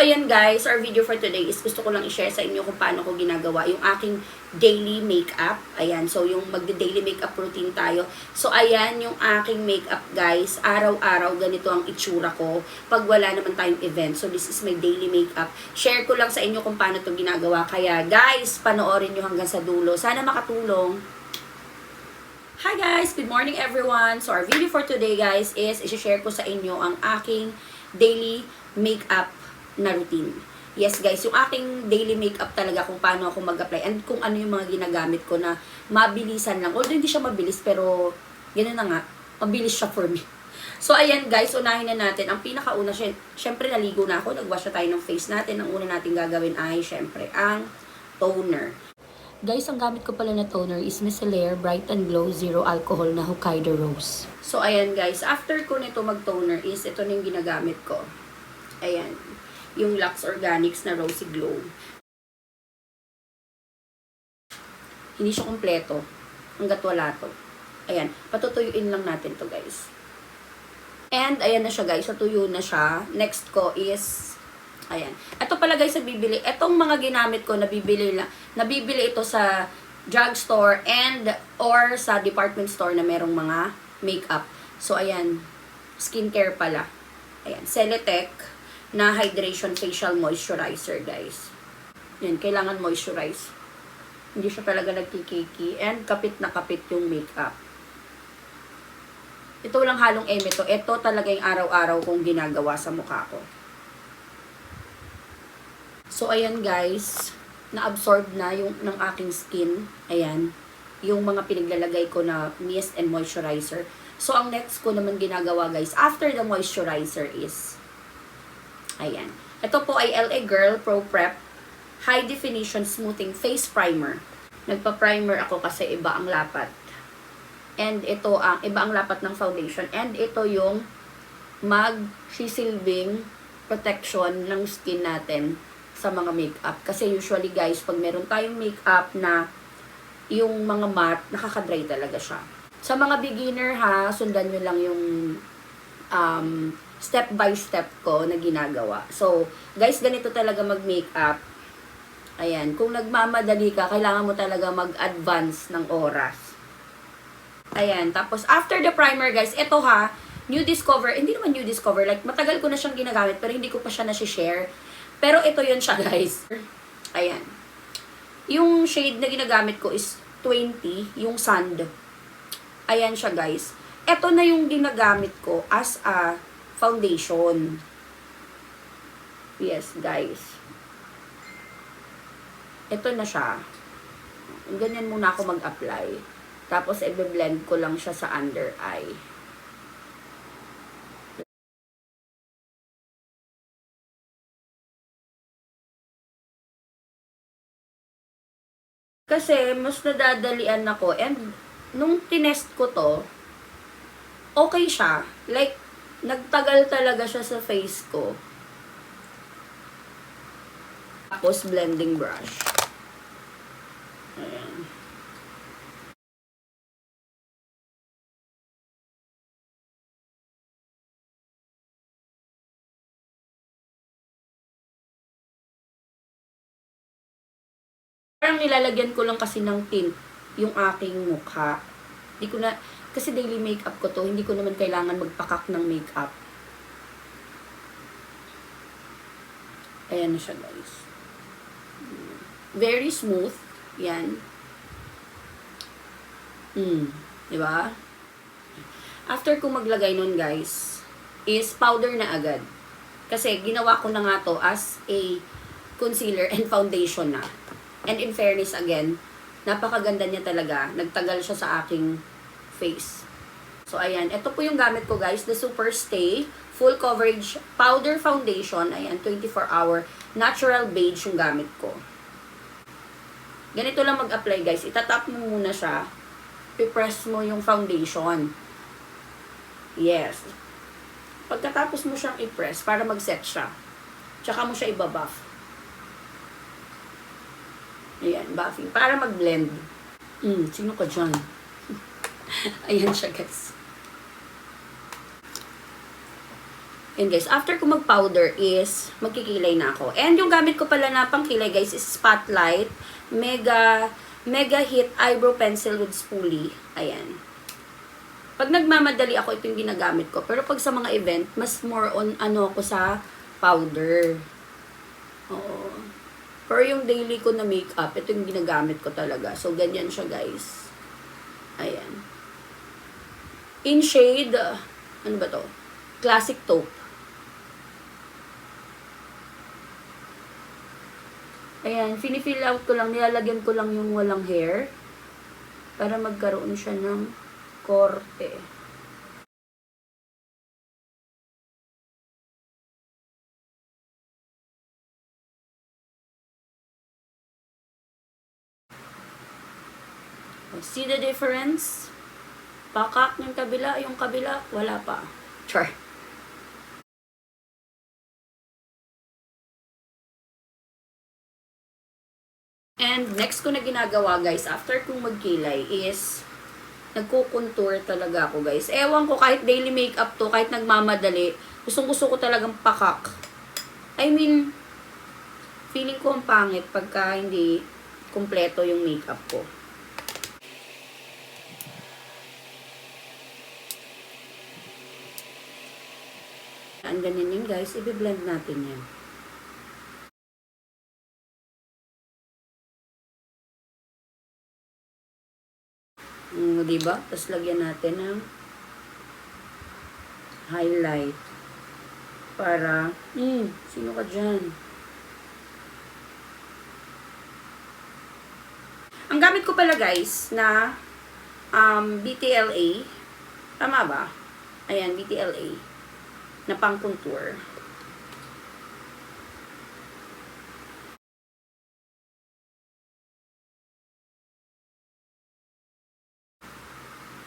ayan guys, our video for today is gusto ko lang i-share sa inyo kung paano ko ginagawa yung aking daily makeup. Ayan, so yung magde-daily makeup routine tayo. So ayan yung aking makeup guys. Araw-araw ganito ang itsura ko pag wala naman tayong event. So this is my daily makeup. Share ko lang sa inyo kung paano to ginagawa. Kaya guys, panoorin nyo hanggang sa dulo. Sana makatulong. Hi guys! Good morning everyone! So our video for today guys is i-share ko sa inyo ang aking daily makeup na routine. Yes guys, yung aking daily makeup talaga kung paano ako mag-apply and kung ano yung mga ginagamit ko na mabilisan lang. Although hindi siya mabilis pero ganoon na nga, mabilis siya for me. So ayan guys, unahin na natin. Ang pinakauna, syempre naligo na ako, nagwash na tayo ng face natin. Ang una natin gagawin ay syempre ang toner. Guys, ang gamit ko pala na toner is Micellar Bright and Glow Zero Alcohol na Hokkaido Rose. So ayan guys, after ko nito mag-toner is ito na yung ginagamit ko. Ayan, yung Lux Organics na Rosy Glow. Hindi siya kompleto hanggat wala to. Ayan, patutuyuin lang natin to guys. And ayan na siya guys, natuyo na siya. Next ko is ayan. Ito pala guys, nabibili. Itong mga ginamit ko, nabibili ito sa drugstore and or sa department store na merong mga makeup. So, ayan. Skincare pala. Ayan. Celetec na Hydration Facial Moisturizer, guys. Yan. Kailangan moisturize. Hindi siya talaga nagkikiki. And kapit na kapit yung makeup. Ito lang halong eme to. Ito talaga yung araw-araw kong ginagawa sa mukha ko. So, ayan guys, na-absorb na yung ng aking skin. Ayan, yung mga pinaglalagay ko na mist and moisturizer. So, ang next ko naman ginagawa guys, after the moisturizer is, ayan. Ito po ay LA Girl Pro Prep High Definition Smoothing Face Primer. Nagpa-primer ako kasi iba ang lapat. And ito ang iba ang lapat ng foundation. And ito yung mag-sisilbing protection ng skin natin sa mga makeup. Kasi usually guys, pag meron tayong makeup na yung mga matte, nakaka-dry talaga siya. Sa mga beginner ha, sundan nyo lang yung step by step ko na ginagawa. So, guys, ganito talaga mag-makeup. Ayan, kung nagmamadali ka, kailangan mo talaga mag-advance ng oras. Ayan, tapos after the primer guys, ito ha, New Discover, hindi naman New Discover, like matagal ko na siyang ginagamit pero hindi ko pa siya na-share. Pero ito yun siya guys. Ayan. Yung shade na ginagamit ko is 20, yung Sand. Ayan siya guys. Ito na yung ginagamit ko as a foundation. Yes guys. Ito na siya. Ganyan muna ako mag-apply. Tapos i-blend ko lang siya sa under eye. Kasi, mas nadadalian ako. And, nung tinest ko to, okay siya. Like, nagtagal talaga siya sa face ko. Tapos, blending brush. Ayan. Parang nilalagyan ko lang kasi ng tint yung aking mukha. Hindi ko na, kasi daily makeup ko to, hindi ko naman kailangan magpakak ng makeup. Ayan na siya guys. Very smooth. Yan. Diba? After ko maglagay nun guys, is powder na agad. Kasi ginawa ko na nga to as a concealer and foundation na. And in fairness again, napakaganda niya talaga. Nagtagal siya sa aking face. So, ayan. Ito po yung gamit ko, guys. The Super Stay Full Coverage Powder Foundation. Ayan, 24-hour Natural Beige yung gamit ko. Ganito lang mag-apply, guys. Itatap mo muna siya. I-press mo yung foundation. Yes. Pagkatapos mo siyang i-press para mag-set siya. Tsaka mo siya i-buff. Ayan, buffing. Para mag-blend. Sino ka dyan? Ayan siya, guys. Yun guys, after ko mag-powder is magkikilay na ako. And yung gamit ko pala na pangkilay guys is Spotlight Mega Hit Eyebrow Pencil with Spoolie. Ayan. Pag nagmamadali ako, ito yung ginagamit ko. Pero pag sa mga event, mas more on ano ako sa powder. Oo. Pero yung daily ko na makeup, ito yung ginagamit ko talaga. So, ganyan siya guys. Ayan. In shade, ano ba to? Classic Taupe. Ayan, fini-fill out ko lang, nilalagyan ko lang yung walang hair para magkaroon siya ng korte. See the difference? Pakak yung kabila, wala pa. Char. And next ko na ginagawa guys, after kong magkilay is, nagko-contour talaga ako guys. Ewan ko, kahit daily makeup to, kahit nagmamadali, gustong-gusto ko talagang pakak. I mean, feeling ko ang pangit pagka hindi kumpleto yung makeup ko. Ang ganyan yun guys, i-blend natin yan. Diba? Tapos lagyan natin ng highlight para sino ka dyan? Ang gamit ko pala guys na BTLA, tama ba? Ayan, BTLA na pang contour.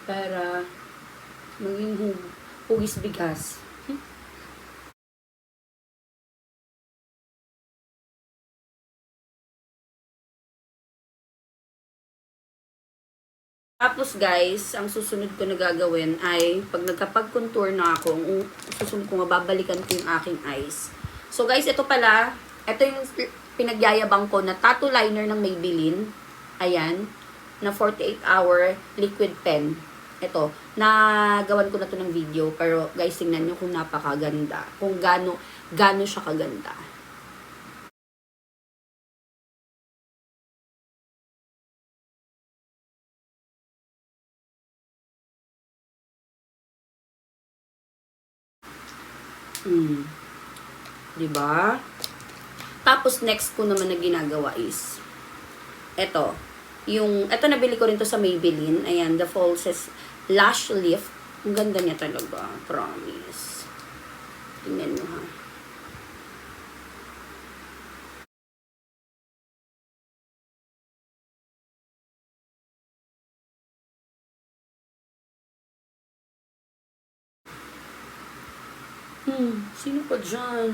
Para maging hugis bigas. Tapos guys, ang susunod ko na gagawin ay pag nagkapag-contour na ako, ang susunod ko mababalikan ko yung aking eyes. So guys, ito pala, ito yung pinagyayabang ko na tattoo liner ng Maybelline. Ayan, na 48-hour liquid pen. Ito, nagawan ko na to ng video, pero guys, tingnan nyo kung napakaganda. Kung gaano siya kaganda. Diba? Tapos, next ko naman na ginagawa is, ito nabili ko rin to sa Maybelline. Ayan, the Falsies Lash Lift. Ang ganda niya talaga. Promise. Tingnan nyo ha. Sino pa dyan?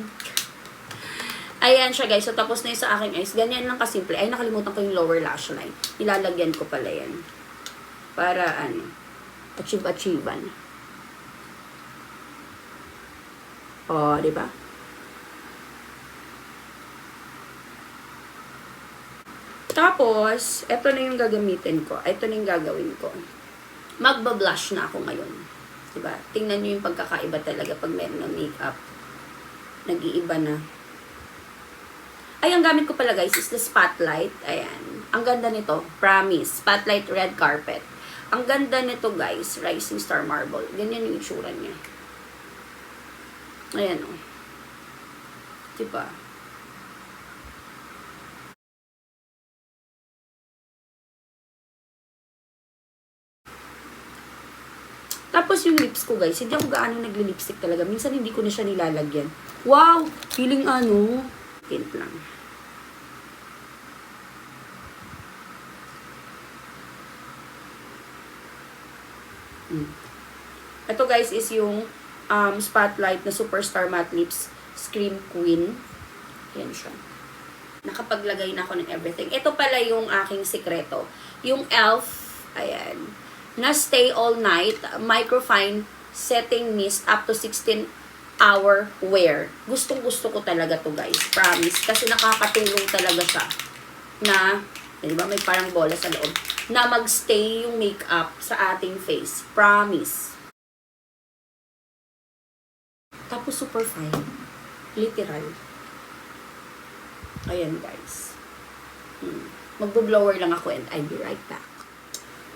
Ayan siya guys. So, tapos na yung sa aking eyes. Ganyan lang kasimple. Ay, nakalimutan ko yung lower lash line. Ilalagyan ko pala yan. Para, achieve-achievean. O, diba? Tapos, eto na yung gagamitin ko. Ito na yung gagawin ko. Magba-blush na ako ngayon. Diba? Tingnan nyo yung pagkakaiba talaga pag meron ng makeup. Nag-iiba na. Ay, ang gamit ko pala guys is the Spotlight. Ayan. Ang ganda nito. Promise. Spotlight Red Carpet. Ang ganda nito guys. Rising Star Marble. Ganyan yung itsura niya. Ayan o. Diba? Tapos yung lips ko guys, hindi ako gaano nagli-lipstick talaga. Minsan hindi ko na siya nilalagyan. Wow! Feeling tint lang. Ito guys is yung Spotlight na Superstar Matte Lips Scream Queen. Ayan siya. Nakapaglagay na ako ng everything. Ito pala yung aking sikreto. Yung e.l.f. Ayan. Na Stay All Night Microfine Setting Mist up to 16 hour wear. Gustong gusto ko talaga to guys. Promise. Kasi nakakatulong talaga siya na, di ba may parang bola sa loob, na magstay yung makeup sa ating face. Promise. Tapos super fine. Literal. Ayan guys. Magbo-blower lang ako and I'll be right back.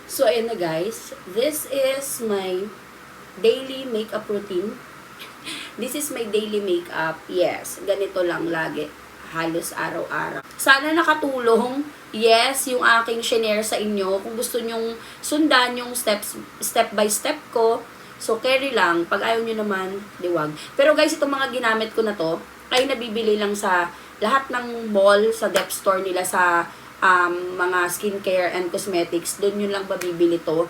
So ayan na guys. This is my daily makeup routine. This is my daily makeup. Yes, ganito lang lagi. Halos araw-araw. Sana nakatulong. Yes, yung aking shinare sa inyo. Kung gusto nyong sundan yung step by step ko, so carry lang. Pag ayaw nyo naman, diwag. Pero guys, itong mga ginamit ko na to, ay nabibili lang sa lahat ng mall, sa dep store nila, sa mga skincare and cosmetics. Doon yun lang mabibili to.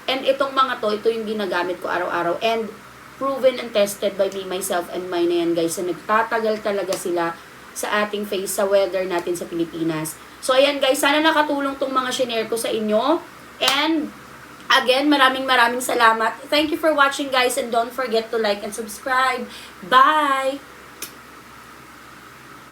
And itong mga to, ito yung ginagamit ko araw-araw. And proven and tested by me, myself, and mine na yan guys. So nagtatagal talaga sila sa ating face, sa weather natin sa Pilipinas. So ayan guys, sana nakatulong tong mga shinare ko sa inyo. And again, maraming salamat. Thank you for watching guys, and don't forget to like and subscribe. Bye!